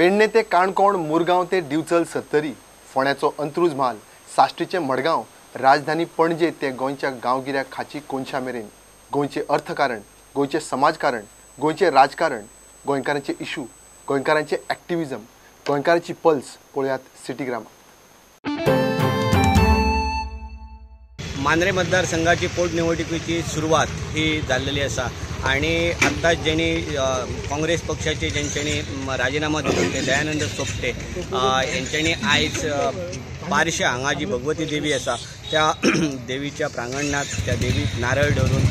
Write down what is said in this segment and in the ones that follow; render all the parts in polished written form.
पेडणे ते काणकोण, मुरगांव ते दिवचल सत्तरी, फोंड्याचो अंत्रुज म्हाल, साश्टीचे मडगांव, राजधानी पणजे ते गोंयच्या गांवगिऱ्या खाची कोनशा मेरेन गोंयचे अर्थकारण, गोंयचे समाजकारण, गोंयचे राजकारण, गोंयकारांचे इशू, गोंयकारांचे एक्टिविजम, गोंयकारांची पल्स पळयात सिटीग्राम। मांद्रे मतदारसंघाची पोटनिवडणुकीची सुरुवात ही झालेली असा आणि आत्ताच ज्यांनी काँग्रेस पक्षाचे ज्यांच्यानी राजीनामा दिलो ते दयानंद सोपटे यांच्यानी आयज बारशा हांगा जी भगवती देवी असा त्या देवीच्या प्रांगणात त्या देवीक नारळ धरून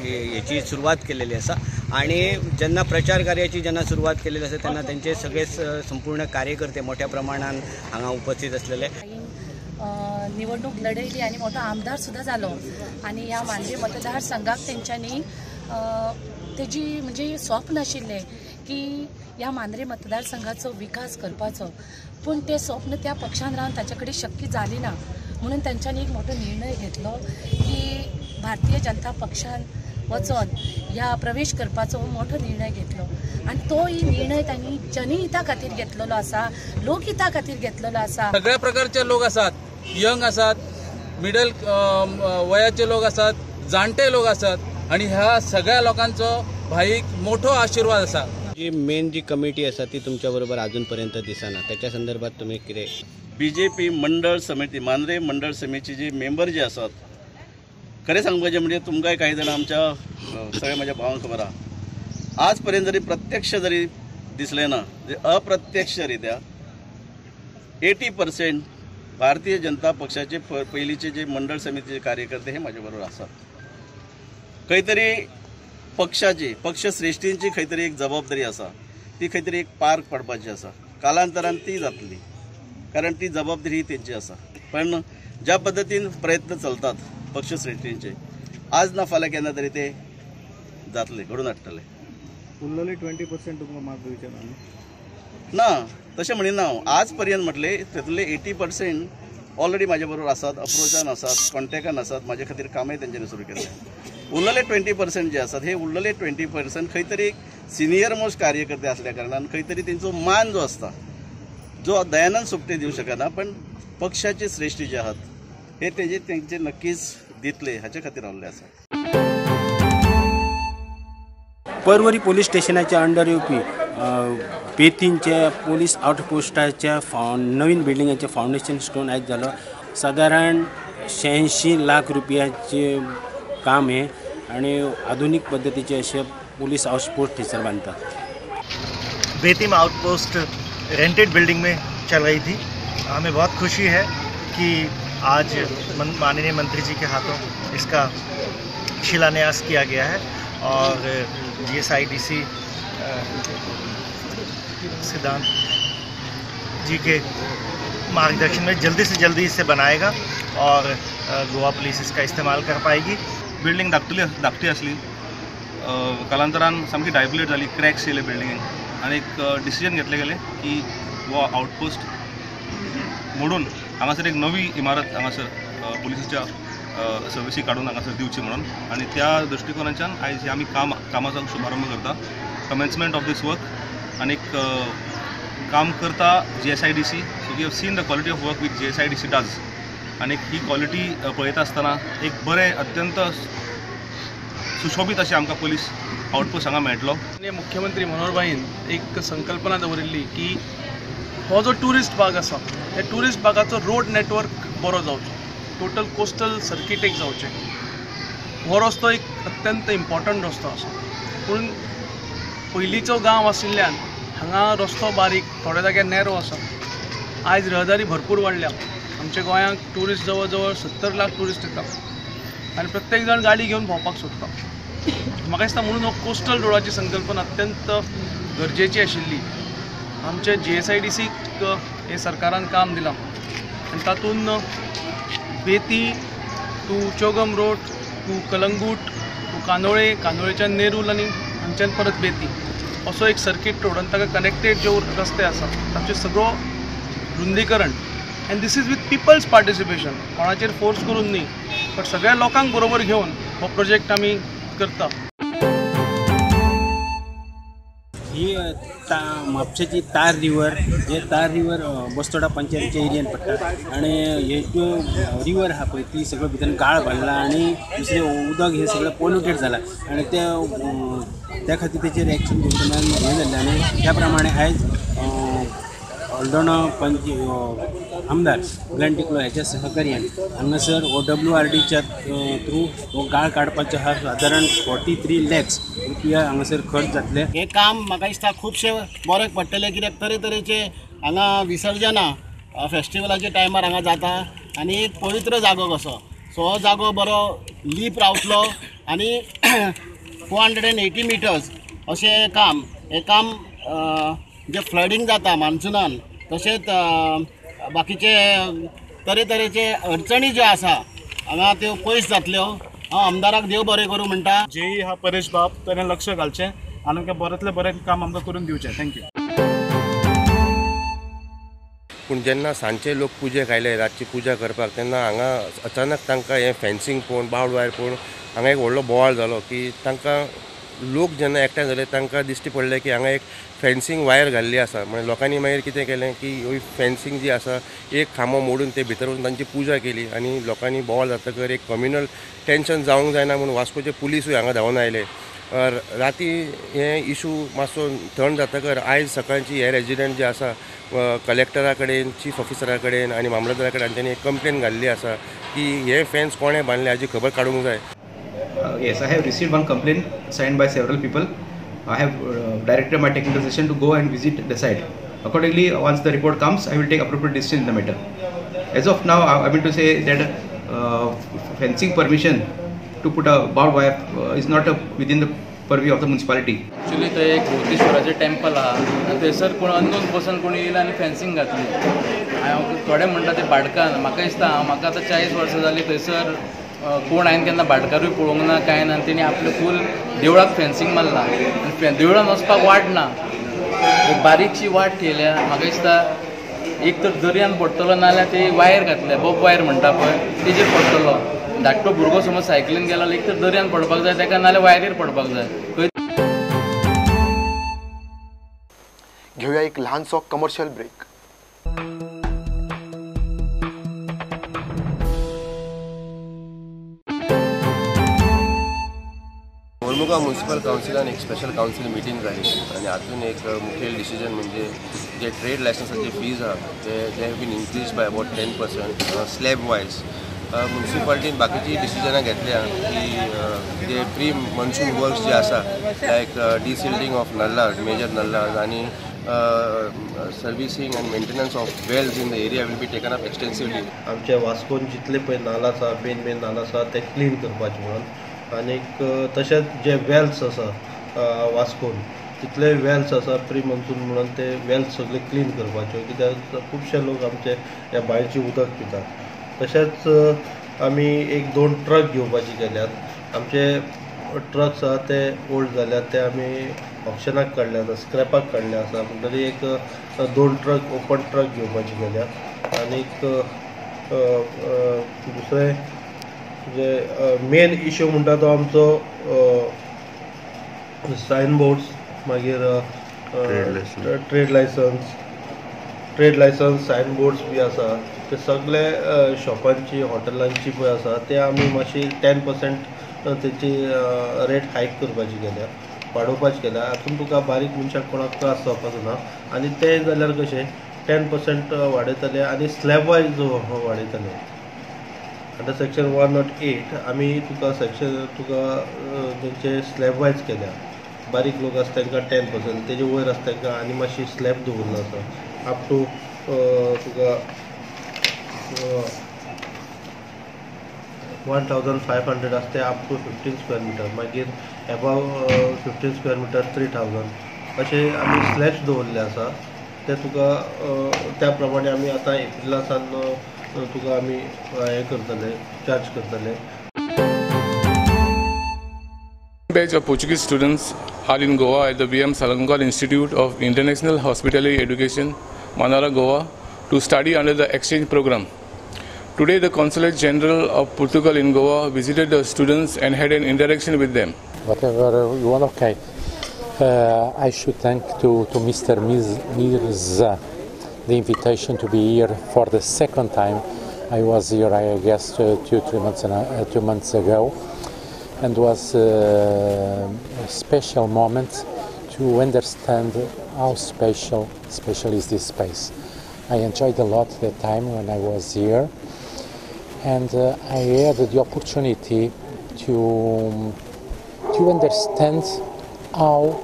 याची सुरुवात केलेली असा आणि जेन्ना प्रचार कार्याची जेन्ना सुरुवात केलेली असा तेन्ना त्यांचे सगळे संपूर्ण कार्यकर्ते मोठ्या प्रमाणात हांगा उपस्थित असलेले। निवडणूक लढयली आणि मोठा आमदार सुद्धा झालो आणि ह्या मांद्रे मतदारसंघाक तेंच्यांनी तेजी म्हणजे स्वप्न आशिल्लें की ह्या मांद्रे मतदारसंघाचो विकास करपाचो, पूण ते स्वप्न त्या पक्षान रावन ताचे कडेन शक्य जाली ना। म्हणून तेंच्यांनी एक मोठो निर्णय घेतलो की भारतीय जनता पक्षान वचोन ह्या प्रवेश करपाचो मोठो निर्णय घेतलो आणि तो ही निर्णय त्यांनी जनहिता खातीर घेतलेलो आसा, लोकहिता खातीर घेतलेलो आसा। सगळ्या प्रकारचे लोक असतात, यंग असतात, मिडल वयाचे लोक असतात, जाणटे लोक असतात आणि ह्या सगळ्या लोकांचो भाईक मोठो आशीर्वाद असा। जी मेन जी कमिटी असा ती तुमच्या बरोबर अजूनपर्यंत दिसना, त्याच्या संदर्भात तुम्ही कितें? बीजेपी मंडळ समिती, मांद्रे मंडळ समितीचे जे मेंबर जे असतात, खरें सांगपाचें म्हणजे तुमकांय काही जाणां आमच्या सगळ्या माझ्या भावांक खबर आहा, आज पर्यंत जरी प्रत्यक्ष जरी दिसलें ना, अप्रत्यक्षरित्या 80% भारतीय जनता पक्षाचे पयलींचे जे मंडळ समितीचे कार्यकर्ते हे माझ्या बरोबर आसात। खंय तरी पक्षाची पक्षश्रेष्ठींची खंय तरी एक जबाबदारी आसा, ती खंय तरी एक पार पडपाची आसा, कालांतरान ती जातली, कारण ती जबाबदारी ही तेंची आसा। पण ज्या पद्धतीन प्रयत्न चलतात पक्षश्रेष्ठींचे, आज ना फाल्यां केन्ना तरी ते जातले, घडून हाडटले। उरलेले 20% तुमकां मार्क विचारना ना, तशें म्हणिना हांव। आज पर्यंत म्हटले तेतले 80% ऑलरेडी म्हाजे बरोबर आसात, अप्रोचान आसात, कॉन्टॅक्टान आसात, म्हाजे खातीर कामय तेंच्यांनी सुरू केलें। उरलेले 20% जे आसात हे उरलेले 20% खंय तरी सिनियर मोस्ट कार्यकर्ते असल्या कारणान खंय तरी तेंचो मान जो आसता, जो दयानंद सोपटे दिवं शकना, पण पक्षाचे श्रेष्ठी जे आहात हे तेंचे नक्कीच दितले हाचे खातीर आसले आसा। परवरी पोलीस स्टेशनाच्या अंडर येवपी बेतींच्या पोलीस आउटपोस्टाच्या नवीन बिल्डिंगाचे फाउंडेशन स्टोन आयज जालो। साधारण 86 लाख रुपयाचे काम है आणि आधुनिक पद्धतीचे असे पोलीस आउटपोस्ट थंयसर बांधतात। बेती में आउटपोस्ट रेंटेड बिल्डिंग में चल रही थी। हमें बहुत खुशी है कि आज माननीय मंत्री जी के हाथों इसका शिलान्यास किया गया है और GSIDC सिद्धांत जी के मार्गदर्शन में जल्दी से जल्दी इसे बनाएगा और गोवा पुलिस इसका इस्तेमाल कर पाएगी। बिल्डिंग धाकटी आसली, कालांतरान सामकी डायबुलेट जाली, क्रॅक्स येयले बिल्डिंगेक आनी एक डिसिजन घेतले गेले की वो आउटपोस्ट मोडून हांगासर एक नवी इमारत हांगासर पुलिसाच्या सर्विसी काढून हांगासर दिवची म्हणून, आणि त्या दृष्टिकोनाच्यान आयज आमी कामाचो शुभारंभ करता, कमेन्समेंट ऑफ दीस वर्क। आनी काम करता GSIDC, so we have seen the quality of work with GSIDC does, आणि ही क्वालिटी पळयता आसतना एक बरें अत्यंत सुशोभीत अशें आमकां पुलीस आउटपोस्ट हांगा मेळटलो। मुख्यमंत्री मनोहर भाईन एक संकल्पना दवरिल्ली की हो जो टुरिस्ट भाग आसा त्या टुरिस्ट भागाचो रोड नेटवर्क बरो जावचो, टोटल कोस्टल सर्कीट एक जावचें। हो रस्तो एक अत्यंत इम्पॉर्टंट रस्तो आसा, पूण पयलींचो गांव आशिल्ल्यान हांगा रस्तो बारीक, थोड्या जाग्यार नॅरो आसा। आयज रहदारी भरपूर वाडल्या, आमच्या गोंयांत टुरिस्ट जवळ जवळ 70 लाख टुरिस्ट येतात आणि प्रत्येक जण गाडी घेऊन भोंवपाक सोदता। म्हाका दिसता म्हणून हो कोस्टल रोडाची संकल्पना अत्यंत गरजेची आशिल्ली। आमच्या GSIDCक हे सरकारान काम दिलां आनी तातूंत Betim to Chogm road to Calangute to कांदोळेच्यान नेरूल आनी हांगच्यान परत बेती असो एक सर्कीट रोड आनी ताका कनेक्टेड जे रस्ते आसा तांचे सगळो रुंदीकरण, and this is with peoples participation, कोणाचेर फोर्स करून न्ही, बट सगळ्या लोकांक बरोबर घेवन हो प्रोजेक्ट आमी करता। ही म्हापशेची तार रिवर हे तार रिवर बस्तोडा पंचायतीच्या एरियान पडटा आणि हे जो रिवर आहा पळय ती सगळं भितर गाळ भरला आणि दुसरें उदक हे सगळं पोल्युटेड जालां आणि त्या खातीर तेचेर एक्शन घेवचें हें जाल्लें आनी त्या प्रमाणे आयज हळदोणा आमदार गुलाम टिकलो ह्याच्या सहकार्यान हांगासर OWRDच्या थ्रू हो गाळ काडपाचो हा सादारण 43 lakhs रुपया हांगासर खर्च जातले. हे काम म्हाका दिसता खुबशे बरें पडटलें कित्याक तरेतरेचे हांगा विसर्जनां फेस्टिवलाच्या टायमार हांगा जाता आनी एक पवित्र जागो कसो सो हो जागो बरो लीप रावतलो आनी 480 मिटर्स अशें काम हे काम जे फ्लडिंग जाता मान्सुनान तशेंच बाकीचे तरेतरेचे अडचणी ज्यो आसा हांगा त्यो पयस जातल्यो. हांव आमदाराक देव बरें करूं म्हणटा. जेई हा परेश बाब ताणें लक्ष घालचें आनी बरेंतलें बरें काम आमकां करून दिवचें. थँक्यू. पूण जेन्ना सांजचे लोक पुजेक आयले रातची पुजा करपाक तेन्ना हांगा अचानक तांकां हें फेन्सिंग पळोवन बार्ड वायर पळोवन हांगा एक व्हडलो बोवाळ जालो की तांकां लोक जेन्ना एकठांय जाले तांकां दिश्टी पडलें की हांगा एक फेन्सिंग वायर घाल्ली आसा. म्हणजे लोकांनी मागीर कितें केलें की ही फेन्सिंग जी आसा एक खांबो मोडून ते भितर वचून तांची पुजा केली आनी लोकांनी बोवाळ जातकर एक कम्युनल टेन्शन जावंक जायना म्हणून वास्कोचे पुलीसूय हांगा धांवन आयले. राती हे इशू मातसो थंड जातकर आयज सकाळची हे रेजिडेंट जे आसा कलेक्टरा कडेन चीफ ऑफिसरा कडेन आनी मामलेदारा कडेन हांच्यांनी एक कंप्लेन घाल्ली आसा की हे फेन्स कोणें बांदले हाची खबर काडूंक जाय. Yes, I have received one complaint signed by several people. I have directed my technical section to go and visit the site. Accordingly, once the report comes, I will take appropriate decision in the matter. As of now, I mean to say that fencing permission to put a barbed wire is not within the purview of the municipality. Actually, ते एक बोधेश्वराचे temple आहा आनी थंयसर कोण unknown person कोणी येयला आनी fencing घातली. हांव थोडे म्हणटा ते भाटकान म्हाका दिसता म्हाका आतां 40 वर्सां जालीं थंयसर कोण हांवें केन्ना भाटकारूय पळोवंक ना कांय ना. तेणी आपले फूल देवळाक फेन्सिंग मारला आनी देवळान वचपाक वाट ना. एक बारीकशी वाट केल्या म्हाका दिसता एक तर दर्यान पडटलो नाल्यार ते वायर घातले बॉब वायर म्हणटा पळय तेजेर पडटलो. धाकटो भुरगो समज सायकलीन गेलो एक तर दर्यान पडपाक जाय तेका नाल्यार वायरीर पडपाक जाय. घेऊया एक लहानसो कमर्शियल ब्रेक. मुर्मुगांव म्युनिसिपल कावन्सिलान एक स्पेशल कावन्सिल मिटींग जाली आनी हातून एक मुखेल डिसिजन म्हणजे जे ट्रेड लायसन्साचे फीज आहा ते have been increase by about 10% slab wise. म्युनिसिपालिटीन बाकीची डिसिजनां घेतल्या की जे प्री मॉन्सून वर्क्स जे आसा लायक डिसिल्डिंग ऑफ नल्लाज मेजर नल्लाज आनी servicing and maintenance of wells in the area will be taken up extensively. आमच्या वास्कोन जितले पळय नाला आसा मेन नाला आसा ते क्लीन करपाचे म्हणून आनीक तशेंच जे वेल्स आसा वास्कोन तितले वेल्स आसा प्री मॉन्सून म्हणून ते वेल्स सगळे क्लीन करपाच्यो कित्याक खुबशे लोक आमचे ह्या बांयचें उदक पितात. तशेंच आमी 1-2 ट्रक घेवपाचे केल्यात. आमचे ट्रक्स आसा ते ओल्ड जाल्यात ते आमी ऑप्शनाक काडले आसा स्क्रॅपाक काडले आसा म्हणटरी एक 2 ट्रक ओपन ट्रक घेवपाचे केल्यात. आनीक दुसरें जे मेन इश्यू म्हणटा तो आमचो सायनबोर्ड्स मागीर ट्रेड लायसन्स सायनबोर्ड्स बी आसा ते सगळे शॉपांची हॉटेलांची पळय आसा ते आमी मातशी 10% तेची रेट हायक करपाची केल्या वाडोवपाची केल्या. हातून तुका बारीक मनशाक कोणाक त्रास जावपाचो ना आनी ते जाल्यार कशें 10% वाडयतले आनी स्लॅब वायज वाडयतले. अंडर सेक्शन 108 आमी तुका तेंचे स्लॅब वायज केल्या. बारीक लोक आसा तांकां 10% तेजे वयर आसा तांकां आनी मातशी स्लॅब दवरला आसा अप टू तुका 1500 आसा ते अप टू 15 स्क्वेअर मिटर मागीर एबाव 15 स्क्वेअर मिटर 3000 अशे आमी स्लॅब्स दवरले आसा. ते तुका त्या प्रमाणे आमी आतां एप्रिलासान तुका आमी हे करतले चार्ज करतले. Batch of Portuguese students are in Goa at the VM Salgaonkar Institute of International Hospitality Education, Manara, Goa, to study under the exchange program. Today, the Consulate General of Portugal in Goa visited the students and had an interaction with them. Whatever you want, okay. I should thank to Mr. Mirza the invitation to be here for the second time. I was here, I guess, 2 months ago, and was a special moment to understand how special is this space. I enjoyed a lot the time when I was here, and I had the opportunity to understand how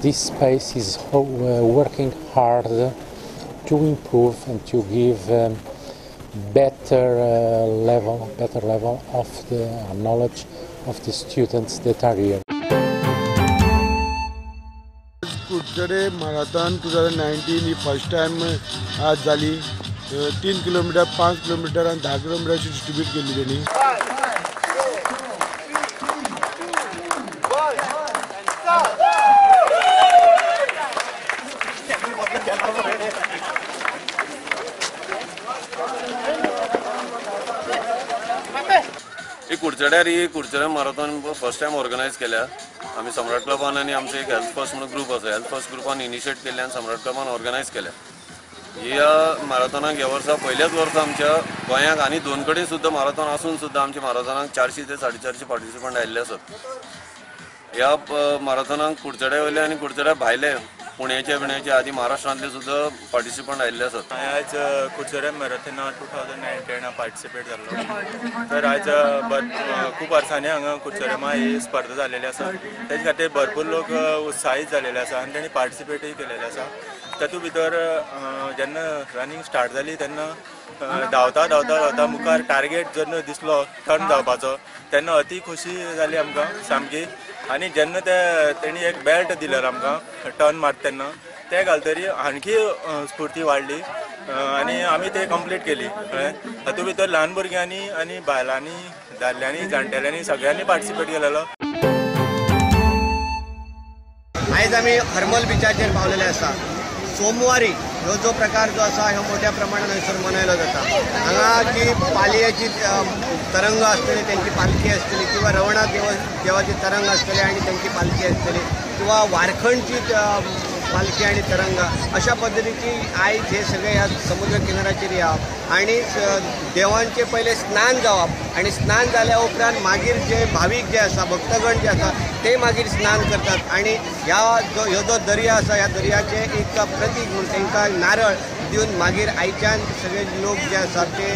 this space is working hard to improve and to give better level of the knowledge of the students that are here. Kudchade marathon 2019 he first time आज जाली. 3 kilometre, 5 kilometre आणि 10 kilometre अशी distribute केली त्यांनी. कुडचड्यार marathon first time organise केल्या. आम्ही सम्राट क्लबान आणि आमचे एक हेल्थ फर्स्ट म्हणून ग्रुप आसा. हेल्थ फर्स्ट ग्रुपान इनिशिएट केल्ले आणि सम्राट क्लबान ऑर्गनायज केल्या. ह्या मॅरेथॉनाक ह्या वर्सा पहिल्याच वर्सा आमच्या गोंयांत आनी 2 कडेन सुद्दां मॅरेथॉन आसून सुद्दां आमच्या मॅरेथॉनाक 400 ते 450 पार्टिसिपंट आयिल्ले आसात. ह्या मॅरेथॉनाक कुडचड्या वयले आनी कुडचड्या भायले पुण्याचे आदी महाराष्ट्रांतले सुद्दां पार्टिसिपंट आयिल्ले आसात. हांवें आयज कुडचड्या मॅरेथॉना 2019 पार्टिसिपेट जाल्लो. तर आयज खूब वर्सांनी हांगा कुडचड्या ही स्पर्धा जाल्लेली आसा. तेजे खातीर भरपूर लोक उत्साहीत जाल्लेले आसा आनी तांणी पार्टिसिपेटूय केलेले आसा. तातूंत भितर जेन्ना रनिंग स्टार्ट जाली तेन्ना धांवता मुखार टार्गेट जेन्ना दिसलो टर्न जावपाचो तेन्ना अती खोशी जाली आमकां सामकी. आनी जेन्ना तेणी एक बेल्ट दिलेलो आमकां टर्न मारता तेन्ना ते घालतरी आणखी स्फूर्ती वाडली आनी आमी ते कंप्लीट केली. तातूंत भितर ल्हान भुरग्यांनी आनी बायलांनी, दादल्यांनी, जाणटेल्यांनी सगळ्यांनी पार्टिसिपेट केलेलो. आयज आमी हरमल बिचाचेर पावलेले आसा. सोमवारी हो जो प्रकार जो आसा हो मोठ्या प्रमाणात हयसर मनयलो जाता. हांगा जी पालयेची तरंग आसतली त्यांची पालखी आसतली किंवा रवणाथ देवाची तरंग आसतली आणि त्यांची पालखी आसतली किंवा वारखंडची पालखी आणि तरंग अशा पद्धतीची आयज हे सगळे ह्या समुद्र किनाऱ्याचेर या आणि देवांचे पहिले स्नान जावप आणि स्नान जाल्या उपरांत मागीर जे भाविक जे आसा भक्तगण जे आसा ते मागीर स्नान करतात आणि ह्यो जो दर्या आसा ह्या दर्याचे एक प्रतीक म्हणून तांकां नारळ दिवन मागीर आयच्यान सगळे लोक जे आसात ते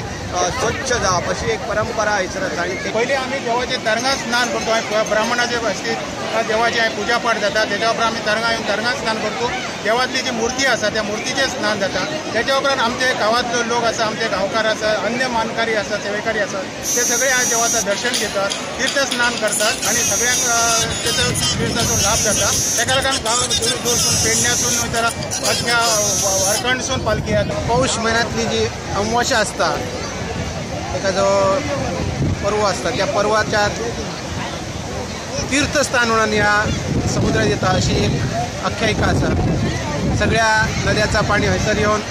स्वच्छ जावप अशी एक परंपरा हयसर आसा. आणि पहिले आम्ही देवाचे तरंगात स्नान करतो. ब्राह्मणाचे बसतीत देवाची पूजा पाठ जाता. त्याच्या उपरांत आम्ही तरंगा येऊन तरंगात स्नान करतो. देवातली जी मूर्ती आसा त्या मूर्तीचे स्नान जाता. त्याच्या उपरांत आमचे गावातले लोक आसा, आमचे गांवकार आसा, अन्य मानकारी आसा, सेवेकारी आसा ते सगळे आज देवाचं दर्शन घेतात, तीर्थ स्नान करतात आणि सगळ्यांक त्याचा तीर्थाचो लाभ जाता. त्या लागून गांव दूरसून पेडण्यासून तर अख्ख्या वारखंडसून पालखी येता. पौष महिन्यातली जी अमावस्या असता त्याचा जो पर्व असता त्या पर्वाच्या तीर्थस्थान म्हणून या समुद्रात येता अशी एक आख्यायिका आसा. सगळ्या नद्याचा पाणी हयसर येऊन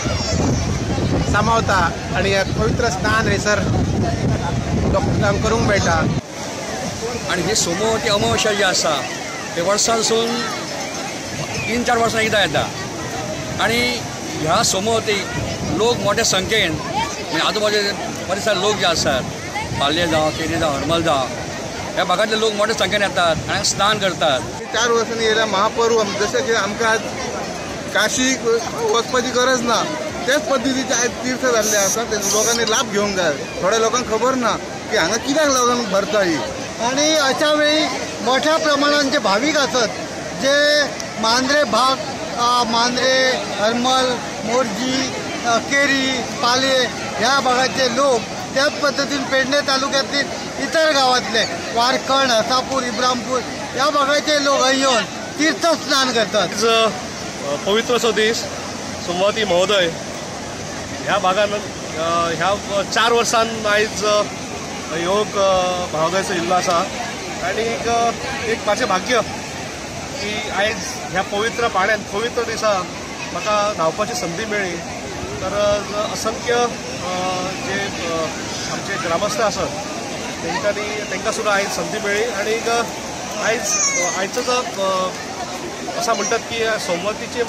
सामावता आणि एक पवित्र स्नान हयसर लोकांक करूंक मेळटा. आणि ही सोमवती अमावस्या जी आसा ते वर्सांसून 3-4 वर्सां एकदां येता आणि ह्या सोमवती लोक मोठ्या संख्येन म्हणजे आजूबाजूचे परिसर लोक जे आसात पाल्ये जावं, केरी जावं, हरमल जावं ह्या भागातले लोक मोठ्या संख्येन येतात आणि स्नान करतात. 4 वर्सांनी येयला महापर्व जशें की आमकां आज काशी वचपाची गरज ना त्याच पद्धतीचे आज तीर्थ जाल्ले आसा ते लोकांनी लाभ घेवंक जाय. थोड्या लोकांक खबर ना की हांगा कित्याक लागून भरता ही. आणि अशा वेळी मोठ्या प्रमाणात जे भाविक असतात जे मांद्रे भाग, मांद्रे, हरमल, मोरजी, केरी, पाले ह्या भागाचे लोक त्याच पद्धतीने पेडणे तालुक्यातील इतर गावातले वारखंड, हसापूर, इब्रामपूर या भागाचे लोक येऊन तीर्थस्नान करतात. पवित्र असो दीस सोमवती महोदय ह्या भागात ह्या 4 वर्सान आयज योग महोदयचो इल्लो आसा आणि एक माझे भाग्य की आयज ह्या पवित्र पाण्यात पवित्र दिसा म्हाका धांवपाची संदी मेळ्ळी. तर असंख्य जे आमचे ग्रामस्थ आसात तांकां सुद्दां आयज संदी मेळ्ळी आणि आयचं असा म्हणतात की सोमवती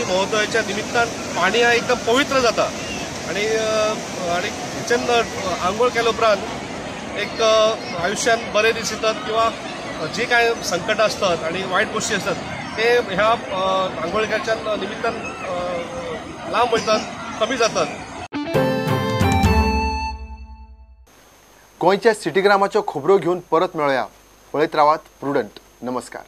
महोदयाच्या निमित्तान पाणी हा एकदम पवित्र जाता आणि हेच्यान आंघोळ केल्या उपरांत एक आयुष्यात बरे दीस येतात किंवा जे काय संकट असतात आणि वाईट गोष्टी असतात ते ह्या आंघोळीच्या निमित्तान लांब वयतात, कमी जातात. गोंयच्या सिटीग्रामाच्यो खबरो घेऊन परत मेळया. पळयत रावात प्रुडंट. नमस्कार.